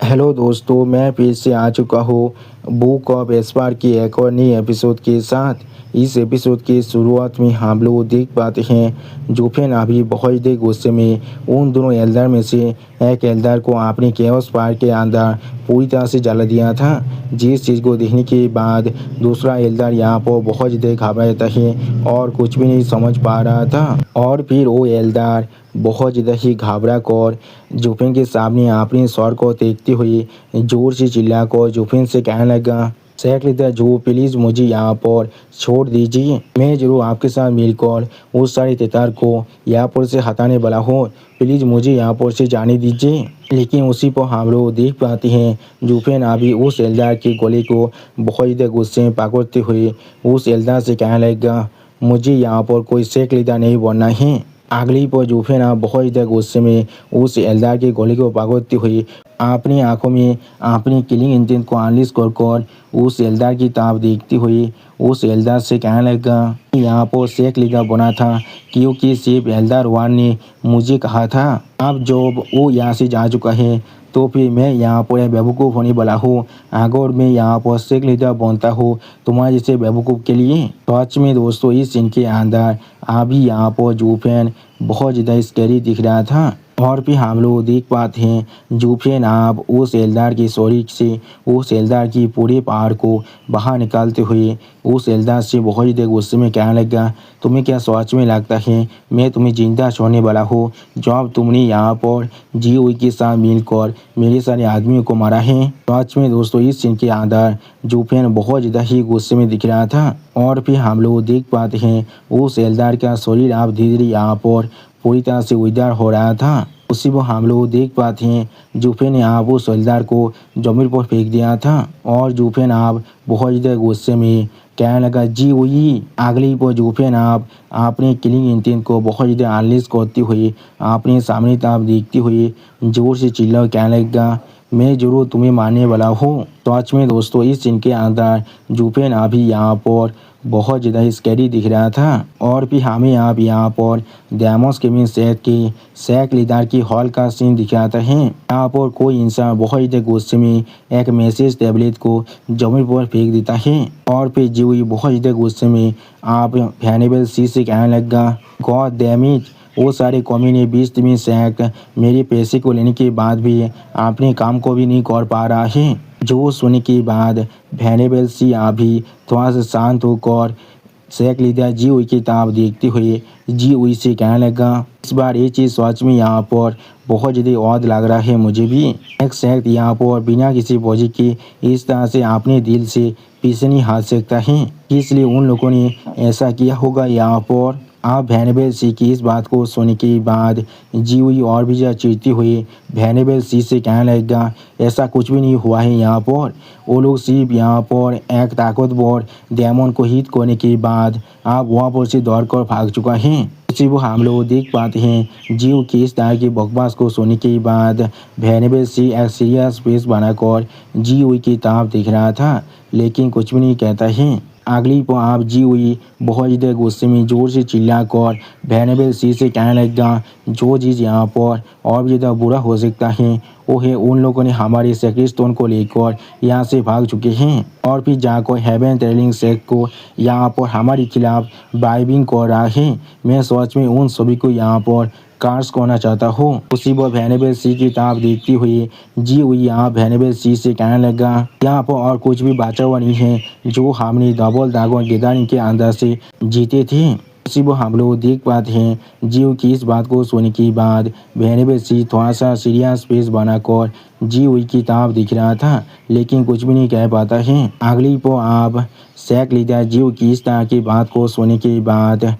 Hello दोस्तों, मैं फिर से आ चुका हूँ बुक ऑफ एस्पार की एक और नई एपिसोड के साथ। इस एपिसोड की शुरुआत में हम लोग देख पाते हैं जोफिन अभी बहुत ही गुस्से में उन दोनों एल्डर में से एक एल्डर को अपने केओस पार के अंदर पूरी तरह से जला दिया था। जिस चीज़ को देखने के बाद दूसरा एल्डर यहाँ पर बहुत ज़्यादा घबरा जाता है और कुछ भी नहीं समझ पा रहा था। और फिर वो एल्डर बहुत ज़्यादा ही घबरा कर जोफिन के सामने अपने सर को देखते हुए जोर से चिल्ला कर जोफिन से कहने लगा, सेक्रेटरी जो प्लीज़ मुझे यहाँ पर छोड़ दीजिए। मैं जरूर आपके साथ मिलकर उस सारे तेतर को यहाँ पर से हटाने वाला हूँ। प्लीज़ मुझे यहाँ पर से जाने दीजिए। लेकिन उसी पर हम लोग देख पाते हैं जोफिन अभी उस एल्डर के गोले को बहुत ज़्यादा गुस्से में पकड़ते हुए उस एल्डर से कहने लगा, मुझे यहाँ पर कोई सेक्रेटरी नहीं बनना है। अगली पर जोफिन बहुत ज़्यादा गुस्से में उस एल्डर के गोली को पकड़ते हुए अपनी आंखों में अपनी किलिंग इंटेंट को अनलिस्ट कर उस एल्डर की तरफ देखते हुए उस एल्डर से कहने लगा, यहाँ पर शेख लीडर बना था क्योंकि सिर्फ एल्डर वन ने मुझे कहा था। अब जब वो यहाँ से जा चुका है तो फिर मैं यहाँ पर बेवकूफ़ होने वाला हूँ। अगर मैं यहाँ पर शेख लीडर बनता हूँ तुम्हारे जैसे बेवकूफ़ के लिए। सच में दोस्तों इस सीन के अंदर अभी यहाँ पर जोफिन बहुत ज़्यादा स्कैरी दिख रहा था। और फिर हम लोग देख पाते हैं जोफिन आप उस एल्डर की सॉरी से उस एल्डर की पूरे पहाड़ को बाहर निकालते हुए उस एल्डर से बहुत ज़्यादा गुस्से में कहने लगा, तुम्हें क्या सच में लगता है मैं तुम्हें जिंदा छोड़ने वाला हूँ जब तुमने यहाँ पर जी के साथ मिलकर मेरे सारे आदमियों को मारा है। सच में दोस्तों इस सीन के अंदर जोफिन बहुत ज़्यादा ही गुस्से में दिख रहा था। और फिर हम लोग देख पाते हैं उस एल्डर का शरीर आप धीरे धीरे यहाँ पर पूरी तरह से उजाड़ हो रहा था। उसी को हम लोग देख पाते हैं जोफिन ने आप उस एल्डर को जमीन पर फेंक दिया था और जोफिन आप बहुत ज़्यादा गुस्से में कहने लगा, जी वही। अगली पर जोफिन आप अपने किलिंग इंटेंट को बहुत ज़्यादा अनलिस्ट करते हुए अपने सामने तरफ देखते हुए जोर से चिल्ला कहने लगा, मैं जरूर तुम्हें मारने वाला हूँ। सच में दोस्तों इस सीन के अंदर जोफिन अभी यहाँ पर बहुत ज़्यादा स्कैरी दिख रहा था। और फिर हमें आप यहाँ पर डेमोस केविन सेट के सैक लीडर की हॉल का सीन दिखाता है। यहाँ पर कोई इंसान बहुत ज़्यादा गुस्से में एक मैसेज टैबलेट को जमीन पर फेंक देता है और फिर जीवी बहुत ज़्यादा गुस्से में आप हैनिबल सी से कहने लगा, गॉड डैम इट, वो सारे कौमी ने 20 दिन सैक मेरे पैसे को लेने के बाद भी अपने काम को भी नहीं कर पा रहा है। जो सुनने के बाद हैनिबल सी अभी थोड़ा सा शांत होकर शेख लीडर जी हुई की तरफ देखते हुए जी हुई से कहने लगा, इस बार ये चीज़ सच में यहाँ पर बहुत ज़्यादा औद लग रहा है मुझे भी। एक शेख यहाँ पर बिना किसी वजह के इस तरह से अपने दिल से पीछे नहीं हट सकता है, इसलिए उन लोगों ने ऐसा किया होगा। यहाँ पर आप हैनिबल सी की इस बात को सुनने के बाद जी हुई और भी ज़्यादा चिढ़ती हुई हैनिबल सी से कहने लगा, ऐसा कुछ भी नहीं हुआ है। यहाँ पर वो लोग सिर्फ यहाँ पर एक ताकतवर डेमन को हिट करने के बाद आप वहाँ पर से दौड़ कर भाग चुका है। इसी वो हम लोग देख पाते हैं जीव की इस तरह की बकवास को सुनने के बाद हैनिबल सी एक सीरियस फेस बनाकर जी हुई की तरफ दिख रहा था लेकिन कुछ भी नहीं कहता है। अगली पर आप जी हुई बहुत ज़्यादा गुस्से में जोर से चिल्लाकर हैनिबल सी से कहने लगा, जो चीज़ यहाँ पर और भी ज़्यादा बुरा हो सकता है वो है उन लोगों ने हमारे सेक्रेटरी स्टोन को लेकर यहाँ से भाग चुके हैं और फिर जाकर हेवन ट्रेलिंग सेक को यहाँ पर हमारे खिलाफ बाइबिंग कर रहा है। मैं सच में उन सभी को यहाँ पर कार्स करना चाहता हूँ। उसी पर हैनिबल सी की तरफ देखती हुई जी हुई यहाँ हैनिबल सी से कहने लगा, यहाँ पर और कुछ भी बचा हुआ नहीं है जो हमने डबल ड्रैगन गैदरिंग के अंदर से जीते थे। उसी पर हम लोग देख पाते हैं जीव की इस बात को सुनने के बाद हैनिबल सी थोड़ा सा सीरियस फेस बनाकर जी हुई की तरफ दिख रहा था लेकिन कुछ भी नहीं कह पाता है। अगली पर आप शेख लीडर जीव की इस तरह की बात को सुनने के बाद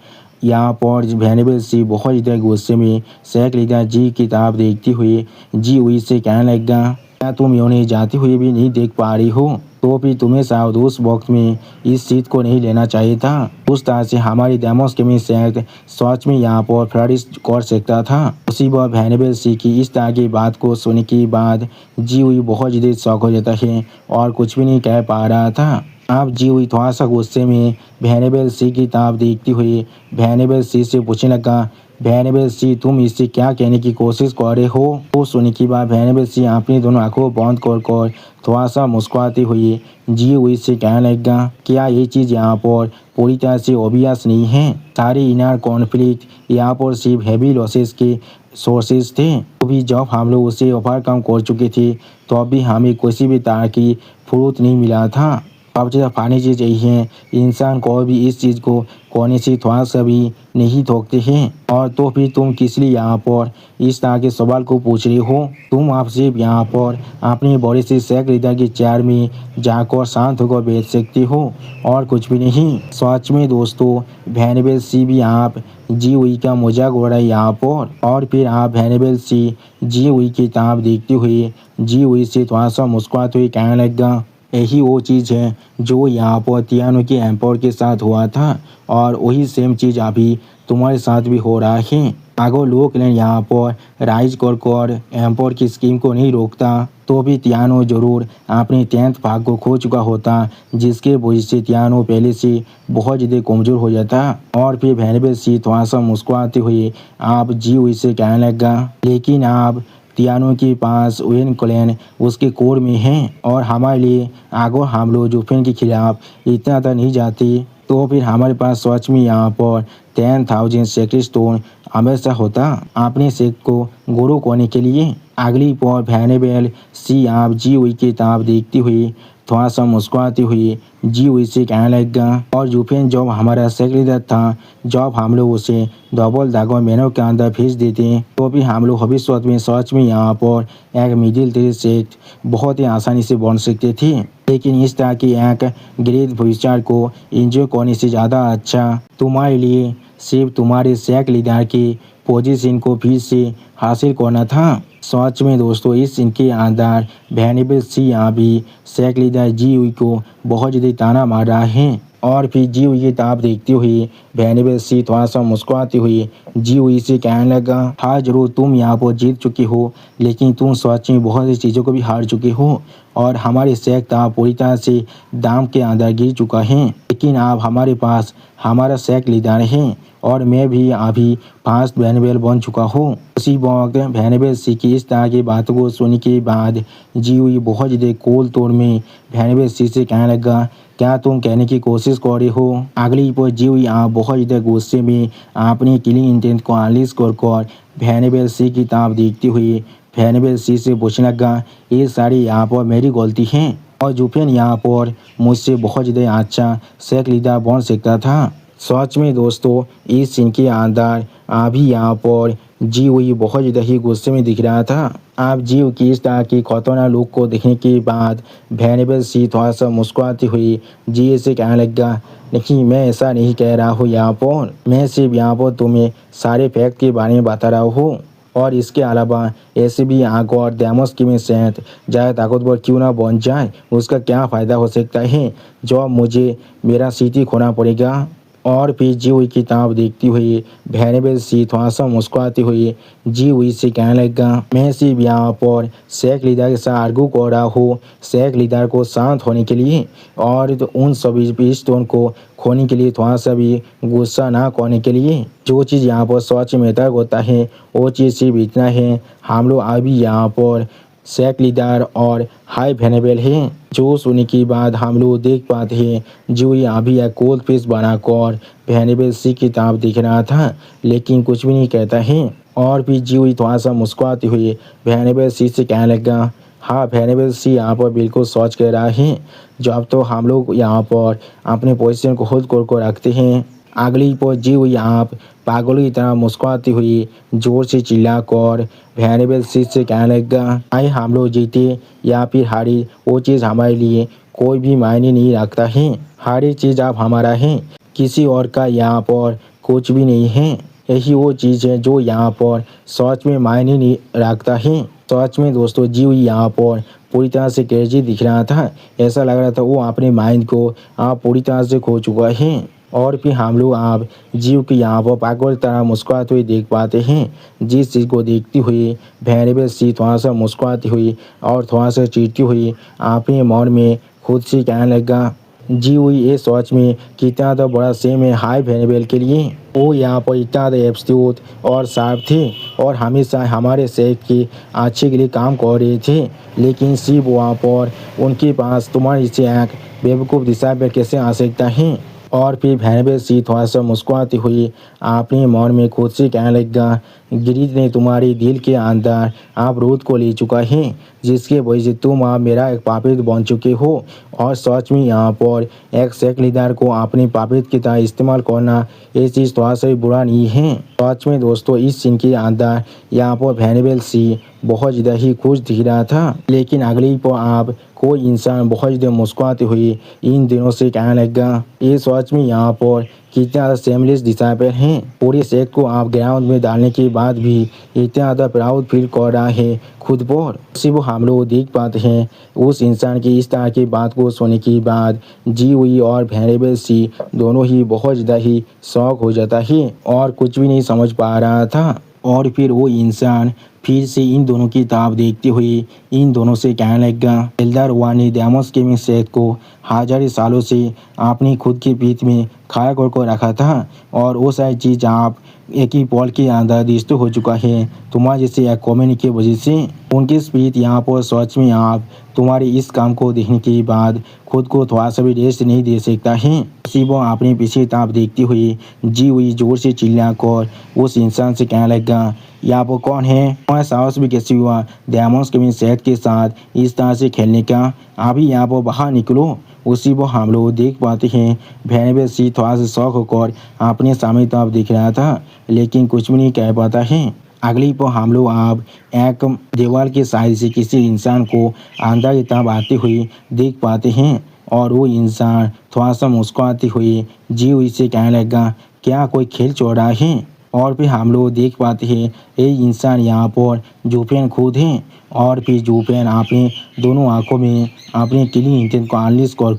यहाँ पर हैनिबल सी बहुत ज़्यादा गुस्से में शेख लीडर जी की तरफ देखती हुई जी हुई से कहने लगा, क्या तुम उन्हें जाते हुए भी नहीं देख पा रही हो? तो फिर तुम्हें शायद उस वक्त में इस सीट को नहीं लेना चाहिए था। उस तरह से हमारी डेमोस के में शेख सच में यहाँ पर फ्लरिश कर सकता था। उसी वक्त हैनिबल सी की इस तरह की बात को सुनने के बाद जी हुई बहुत ज़्यादा शौक हो जाता है और कुछ भी नहीं कह पा रहा था। आप जी हुई थोड़ा सा गुस्से में हैनिबल सी की तरफ देखती हुई हैनिबल सी से पूछने लगा, भैरवेल सिंह तुम इससे क्या कहने की कोशिश कर रहे हो? वो सुनने के बाद भैरवेल सिंह अपनी दोनों आंखों बंद कर थोड़ा सा मुस्कुराते हुए जी हुई से कहने लगा, क्या ये चीज़ यहाँ पर पूरी तरह से ऑब्वियस नहीं है? सारे इनर कॉन्फ्लिक्ट यहाँ पर सिर्फ हैवी लॉसेस के सोर्सेज थे। तो भी जब हम लोग उसे ओवरकम कर चुके थे तो अभी हमें किसी भी तरह की फ्रूट नहीं मिला था। अब ज़्यादा फानी चीज़ यही है, इंसान को भी इस चीज़ को करने से थोड़ा सा भी नहीं थोकते हैं। और तो फिर तुम किस लिए यहाँ पर इस तरह के सवाल को पूछ रहे हो? तुम आप सिर्फ यहाँ पर अपने बड़े से शेख लीडर के चेयर में जाकर शांत होकर बैठ सकते हो और कुछ भी नहीं। सच में दोस्तों, भैरवेल सिंह भी आप जी हुई का मजाक उड़ा रहा है यहाँ पर। और फिर आप भैरवेल सिंह जी हुई की तरफ देखते हुए जी हुई से थोड़ा सा मुस्कुराते हुए कहने लगा, यही वो चीज़ है जो यहाँ पर तियानो के एम्पायर के साथ हुआ था और वही सेम चीज़ अभी तुम्हारे साथ भी हो रहा है। अगर लोग यहाँ पर राइज कर एम्पायर की स्कीम को नहीं रोकता तो भी तियानो जरूर अपने 10th भाग को खो चुका होता, जिसके वजह से तियानो पहले से बहुत ज़्यादा कमज़ोर हो जाता। और फिर भैरवेल सिंह थोड़ा सा मुस्कुराते हुए आप जी हुई से कहने लगा, लेकिन आप तियानो के पास वेन क्लैन उसके कोर में है और हमारे लिए अगर हम लोग जोफिन के खिलाफ इतना तक नहीं जाते तो फिर हमारे पास सच में यहाँ पर 10,000 सेक्रेट स्टोन हमेशा होता अपने शेख को गुरु करने के लिए। अगली पर भैरवेल सिंह आप जी हुई की तरफ देखती हुई थोड़ा सा मुस्कुराती हुई जी हुई से कहने लगा, और जोफिन जब हमारा शेख लीडर था, जब हम लोग उसे डबल दागो मैनों के अंदर भेज देते तो भी हम लोग भविष्य में सच में यहाँ पर एक मिडिल टेल सेक्ट बहुत ही आसानी से बन सकते थे। लेकिन इस तरह की एक ग्रेट भविष्य को एंजॉय करने से ज़्यादा अच्छा तुम्हारे लिए सिर्फ तुम्हारे शेख लीडर के पोजीशन को फिर से हासिल करना था। सच में दोस्तों, इस इनके अंदर भैरवेल सिंह यहाँ भी शेख लीडर जी हुई को बहुत ज़्यादा ताना मार रहा है। और फिर जी हुई की तरफ देखते हुए भैरवेल सिंह थोड़ा सा मुस्कुराते हुए जी हुई से कहने लगा, हाँ जरूर तुम यहाँ पर जीत चुके हो, लेकिन तुम सच में बहुत सी चीज़ों को भी हार चुके हो और हमारे शेख ताब पूरी तरह से दाम के अंदर गिर चुका है। लेकिन आप हमारे पास हमारा शेख लीडर है और मैं भी अभी फास्ट भैरवेल बन चुका हूँ। उसी वक्त भैरवेल सिंह की इस तरह की बातों को सुनने के बाद जी हुई बहुत ज़्यादा कोल तोड़ में भैरवेल सिंह से कहने लगा, क्या तुम कहने की कोशिश कर रहे हो? अगली पर जी हुई आप बहुत ज़्यादा गुस्से में अपनी किलिंग इंटेंट को अनलीज कर भैरवेल सिंह की तरफ देखते हुए भैरवेल सिंह से पूछने लगा, ये सारी यहाँ पर मेरी गलती है और जोफिन यहाँ पर मुझसे बहुत ज़्यादा अच्छा शेख लीडर बन सकता था। सच में दोस्तों, इस सीन के अंदर अभी यहाँ पर जी हुई बहुत ज़्यादा ही गुस्से में दिख रहा था। आप जीव की इस तरह की खतरनाक लुक को देखने के बाद भैरवेल सिंह थोड़ा सा मुस्कुराते हुए जी से कहने लगा, नहीं मैं ऐसा नहीं कह रहा हूँ यहाँ पर, मैं सिर्फ यहाँ पर तुम्हें सारे फैक्ट के बारे में बता रहा हूँ। और इसके अलावा ऐसे भी आग और डैमोस की में सेहत ज़्यादा ताकतवर क्यों ना बन जाए, उसका क्या फ़ायदा हो सकता है जो मुझे मेरा सिटी खोना पड़ेगा। और फिर जी हुई की तरफ देखती हुई भैरवेल सिंह थोड़ा सा मुस्कुराती हुई जी हुई से कहने लगा, मैं सिर्फ यहाँ पर शेख लीडर के साथ आर्गू कर रहा हूँ, शेख लीडर को शांत होने के लिए और तो उन सभी स्टोन को खोने के लिए थोड़ा सा भी गुस्सा ना करने के लिए। जो चीज़ यहाँ पर सच में तय होता है वो चीज़ सिर्फ इतना है, हम लोग अभी यहाँ पर शेख लीडर और हाई भैरवेल है। जो सुनने के बाद हम लोग देख पाते हैं जो ये अभी एक कोल्ड फेस बनाकर भैरवेल सिंह की तरफ दिख रहा था, लेकिन कुछ भी नहीं कहता है। और फिर जी हुई थोड़ा सा मुस्कुराते हुए भैरवेल सिंह से कहने लगा, हाँ भैरवेल सिंह यहाँ पर बिल्कुल सच कह रहा है, जब तो हम लोग यहाँ पर अपने पोजीशन को खुद को रखते हैं। अगली पर जी हुई आप पागलों की तरह मुस्कुराती हुई जोर से चिल्लाकर भैरवेल सिंह से कहने लगा, आए हम लोग जीते या फिर हारी वो चीज़ हमारे लिए कोई भी मायने नहीं रखता है, हारी चीज़ आप हमारा है, किसी और का यहाँ पर कुछ भी नहीं है। यही वो चीज़ है जो यहाँ पर सच में मायने नहीं रखता है। सच में दोस्तों, जी हुई यहाँ पर पूरी तरह से क्रेजी दिख रहा था, ऐसा लग रहा था वो अपने माइंड को आप पूरी तरह से खो चुका है। और फिर हम लोग आप जीव की यहाँ पर पागल तरह मुस्कुराते हुए देख पाते हैं, जिस चीज़ को देखती हुई भैरवेल सिंह थोड़ा सा मुस्कुराती हुई और थोड़ा सा चीरती हुई अपने मन में खुद से कहने लगा, जी हुई ये सोच में कितना तो बड़ा सेम है हाई भैरवेल के लिए। वो यहाँ पर इतना एब्सोल्यूट और शार्प थे और हमेशा हमारे सेहत के अच्छे के लिए काम कर रहे थे, लेकिन सिर्फ वहाँ पर उनके पास तुम्हारे से एक बेवकूफ़ दिशा पर कैसे आ सकता है। और फिर भैरवे सी थोड़ा सा मुस्कुराती हुई अपने मन में खुद से कहने लगा, गिरीश ने तुम्हारे दिल के अंदर आप रूद को ले चुका है, जिसके वजह से तुम आप मेरा एक पापित बन चुके हो। और सच में यहाँ पर एक सेक्ट लीडर को अपने पापित की तरह इस्तेमाल करना ये चीज़ थोड़ा सा भी बुरा नहीं है। सच में दोस्तों इस सीन के अंदर यहाँ पर वैनेबल सी बहुत ज़्यादा ही खुश दिख रहा था, लेकिन अगली पर आप कोई इंसान बहुत ज़्यादा मुस्कुराते हुए इन दिनों से कहने लगा, ये सच में यहाँ पर कितना ज़्यादा सेमलेस डिसाइपल हैं। पूरे सेट को आप ग्राउंड में डालने के बाद भी इतना ज़्यादा प्राउड फील कर रहा है खुद पर। सिर्फ हम लोग देख पाते हैं उस इंसान की इस तरह की बात को सुनने के बाद जी हुई और वैनेबल सी दोनों ही बहुत ज़्यादा ही शौक हो जाता है और कुछ भी नहीं समझ पा रहा था। और फिर वो इंसान फिर से इन दोनों की तरफ देखते हुए इन दोनों से कहने लगा, एल्डर वन ने डेमोस के सेहत को हजारों सालों से अपनी खुद की पीठ में खड़ा कर रखा था और वो सारी चीज़ आप एक ही पल के अंदर डिस्ट्रॉय हो चुका है तुम्हारे जैसे एक कॉमेडी की वजह से। उनकी स्पीच यहाँ पर सच में आप तुम्हारे इस काम को देखने के बाद खुद को थोड़ा सा भी रेस्ट नहीं दे सकता है। सिर्फ अपने पीछे तरफ देखते हुए जी हुई जोर से चिल्लाकर उस इंसान से कहने लगा, यहाँ पर कौन है, तुम्हारा साहस भी कैसे हुआ डेमोस के सेहत के साथ इस तरह से खेलने का, अभी यहाँ पर बाहर निकलो। उसी को हम लोग देख पाते हैं वैनेबल सी थोड़ा सा शौक होकर अपने सामने तरफ दिख रहा था, लेकिन कुछ भी नहीं कह पाता है। अगली पर हम लोग आप एक दीवार के साइड से किसी इंसान को अंदर की तरफ आते हुए देख पाते हैं और वो इंसान थोड़ा सा मुस्कुराते हुए जी हुई से कहने लगा, क्या कोई खेल चल रहा है। और फिर हम लोग देख पाते हैं ये इंसान यहाँ पर जूफेन खुद हैं और फिर जूफेन अपने दोनों आंखों में अपने किलिंग इंटेंट को एनालिस कर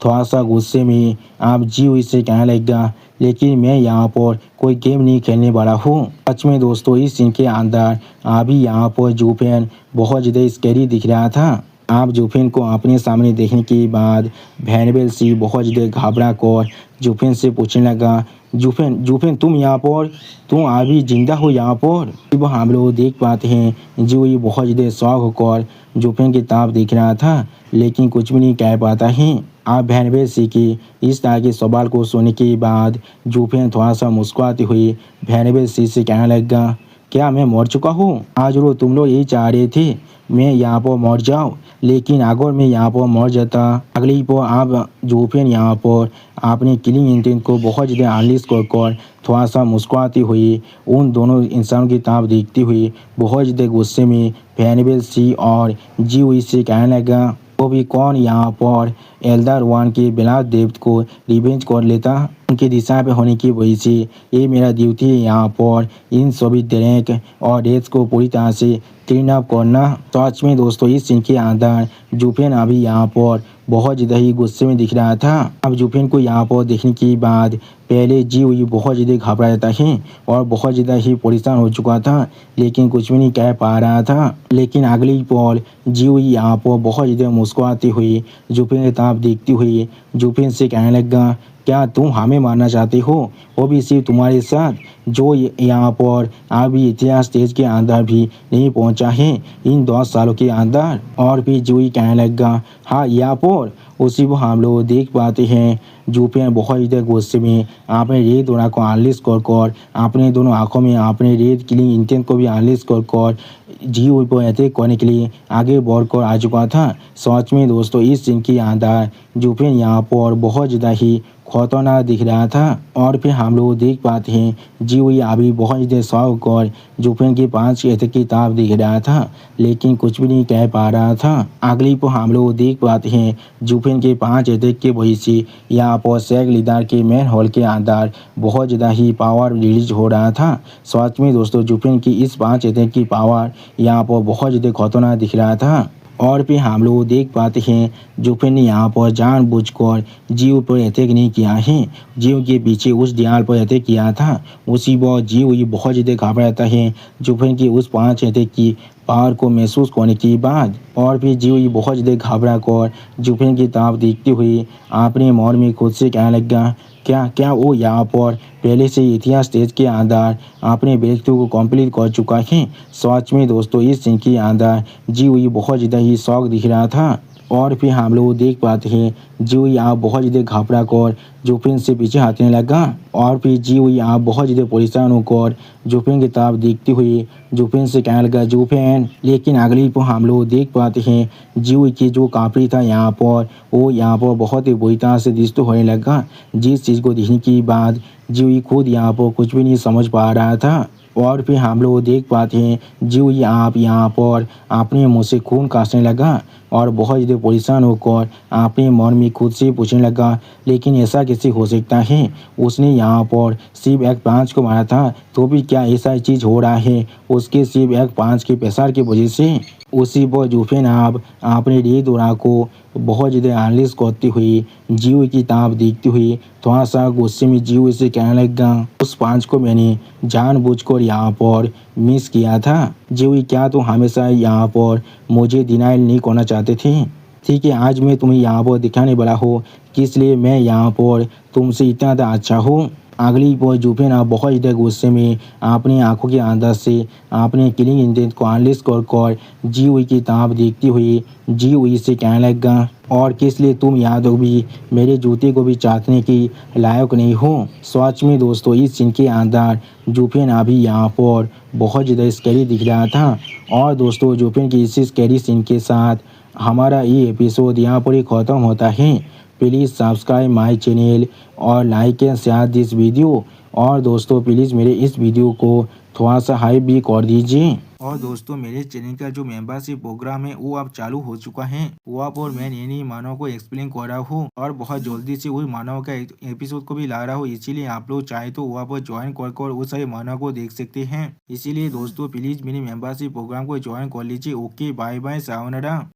थोड़ा सा गुस्से में आप जी हुई से कहने लगा, लेकिन मैं यहाँ पर कोई गेम नहीं खेलने वाला हूँ। सच में दोस्तों इस सीन के अंदर अभी यहाँ पर जूफेन बहुत ज़्यादा स्कैरी दिख रहा था। आप जूफेन को अपने सामने देखने के बाद वैनेबल सी बहुत ज़्यादा घबरा कर जूफेन से पूछने लगा, जूफेन जूफेन तुम यहाँ पर, तुम अभी जिंदा हो यहाँ पर। जब हम लोग देख पाते हैं जो ये बहुत ज़्यादा शौक होकर जूफेन की तरफ देख रहा था, लेकिन कुछ भी नहीं कह पाता है। आप वैनेबल सी के इस तरह के सवाल को सुनने के बाद जूफेन थोड़ा सा मुस्कुराते हुए वैनेबल सी से कहने लगा, क्या मैं मर चुका हूँ। आज रो तुम लोग यही चाह रहे थे मैं यहाँ पर मर जाऊँ, लेकिन अगर मैं यहाँ पर मर जाता अगली पर आप जूफेन यहाँ पर अपने किलिंग इंटेंट को बहुत ज़्यादा एनालिस कर थोड़ा सा मुस्कुराती हुई उन दोनों इंसानों की तरफ देखती हुई बहुत ज़्यादा गुस्से में वैनेबल सी और जी हुई से कहने लगा, वो भी कौन यहाँ पर एल्डर वन के बिना देवत को रिवेंज कर लेता, उनकी दिशा पे होने की वजह से ये मेरा ड्यूटी है यहाँ पर इन सभी ड्रैक और रेस को पूरी तरह से क्लीन अप करना। सच में दोस्तों इस सीन के अंदर जूफेन अभी यहाँ पर बहुत ज़्यादा ही गुस्से में दिख रहा था। अब जूफेन को यहाँ पर देखने के बाद पहले जी हुई बहुत ज़्यादा घबरा जाता है और बहुत ज़्यादा ही परेशान हो चुका था, लेकिन कुछ भी नहीं कह पा रहा था। लेकिन अगली पल जी हुई यहाँ पर बहुत ज़्यादा मुस्कुराती हुई जूफेन की तरफ देखती हुई जूफेन से कहने लगा, क्या तुम हमें मारना चाहते हो, वो भी सिर्फ तुम्हारे साथ जो यहाँ पर अभी इतिहास स्टेज के अंदर भी नहीं पहुँचा है इन 10 सालों के अंदर। और फिर जूही कहने लगा, हाँ यहाँ पर। उसी को हम लोग देख पाते हैं जूफेन बहुत ज़्यादा गुस्से में अपने रेड दोनों को एनालिस कर अपने दोनों आंखों में अपने रेड किलिंग इंटेंट को भी एनालिस कर जी हुई पर अटैक करने के लिए आगे बढ़कर आ चुका था। सच में दोस्तों इस सीन के अंदर जूफेन यहाँ पर बहुत ज़्यादा ही खतरनाक दिख रहा था। और फिर हम लोग देख पाते हैं जी हुई अभी बहुत ज़्यादा शौक और जूफेन के 5 अटैक की तरफ दिख रहा था, लेकिन कुछ भी नहीं कह पा रहा था। अगली पर हम लोग देख पाते हैं जूफेन के 5 अटैक के वजह से यहाँ पर सेक्ट लीडर के मेन हॉल के अंदर बहुत ज़्यादा ही पावर रिलीज हो रहा था। सच में दोस्तों जूफेन की इस 5 अटैक की पावर यहाँ पर बहुत ज़्यादा खतरनाक दिख रहा था। और फिर हम लोग देख पाते हैं जूफेन ने यहाँ पर जानबूझकर जीव पर अटैक नहीं किया है, जीव के पीछे उस दीवार पर अटैक किया था। उसी वक्त जीव ये बहुत ज़्यादा घबराता है जूफेन की उस 5 अटैक की पावर को महसूस करने के बाद। और फिर जीव ये बहुत ज़्यादा घबरा कर जूफेन की तरफ देखते हुए अपने मन में खुद से कहने लगा, क्या क्या वो यहाँ पर पहले से इतिहास स्टेज के अंदर अपने व्यक्तित्व को कंप्लीट कर चुका है। सच में दोस्तों इस सीन के अंदर जी वही बहुत ज़्यादा ही शौक दिख रहा था। और फिर हम लोग देख पाते हैं जी वही यहाँ बहुत ज़्यादा घबरा कर जुफिन से पीछे हटने लगा। और फिर जी वही यहाँ बहुत ज़्यादा परेशान होकर जुफिन की तरफ देखते हुए जुफिन से कहने लगा जुफिन। लेकिन अगली पर हम लोग देख पाते हैं जी वही की जो काफरी था यहाँ पर वो यहाँ पर बहुत ही बुरी तरह से डिस्टर्ब होने लगा। जिस चीज़ को देखने के बाद जी वही खुद यहाँ पर कुछ भी नहीं समझ पा रहा था। और फिर हम लोग देख पाते हैं जी वही आप यहाँ पर अपने मुँह से खून काटने लगा और बहुत ज़्यादा परेशान होकर अपने मन में खुद से पूछने लगा लेकिन ऐसा कैसे हो सकता है। उसने यहाँ पर सिर्फ एक पाँच को मारा था तो भी क्या ऐसा चीज़ हो रहा है उसके सिर्फ एक पाँच के प्रेशर की वजह से। उसी पर जुफिन आप अपने रे दोरा को बहुत ज़्यादा एनालिस करते हुए जीव की ताप देखते हुए थोड़ा सा गुस्से में जीव से कहने लगा उस पाँच को मैंने जानबूझकर यहाँ पर मिस किया था। जीव क्या तो हमेशा यहाँ पर मुझे डिनाइल नहीं करना चाहते थे। ठीक है आज मैं तुम्हें यहाँ पर दिखाने वाला हूँ किस लिए मैं यहाँ पर तुमसे इतना ज़्यादा अच्छा हूँ। अगली पर जुफिन आप बहुत ज़्यादा गुस्से में अपनी आंखों के अंदर से अपने किलिंग इंटेंट को एनालिस कर जी हुई की ताप देखती हुई जी हुई से कहने लगा और किस लिए तुम यहाँ तक भी मेरे जूते को भी चाटने की लायक नहीं हो। सच में दोस्तों इस सीन के अंदर जुफिन अभी यहाँ पर बहुत ज़्यादा स्कैरी दिख रहा था। और दोस्तों जुफिन की इसी स्कैरी सीन के साथ हमारा ये एपिसोड यहाँ पर ही ख़त्म होता है। प्लीज़ सब्सक्राइब माय चैनल और like and share this video. और दोस्तों प्लीज़ मेरे इस वीडियो को थोड़ा सा हाइप भी कर दीजिए। और दोस्तों मेरे चैनल का जो मेंबरशिप प्रोग्राम है वो अब चालू हो चुका है। वहाँ पर मैं नई नई मानव को एक्सप्लेन कर रहा हूँ और बहुत जल्दी से वही मानव का एपिसोड को भी ला रहा हूँ। इसीलिए आप लोग चाहे तो वहाँ पर ज्वाइन कर वो सारे मानव को देख सकते हैं। इसीलिए दोस्तों प्लीज़ मेरी मेंबरशिप प्रोग्राम को ज्वाइन कर लीजिए। Okay bye bye sayonara.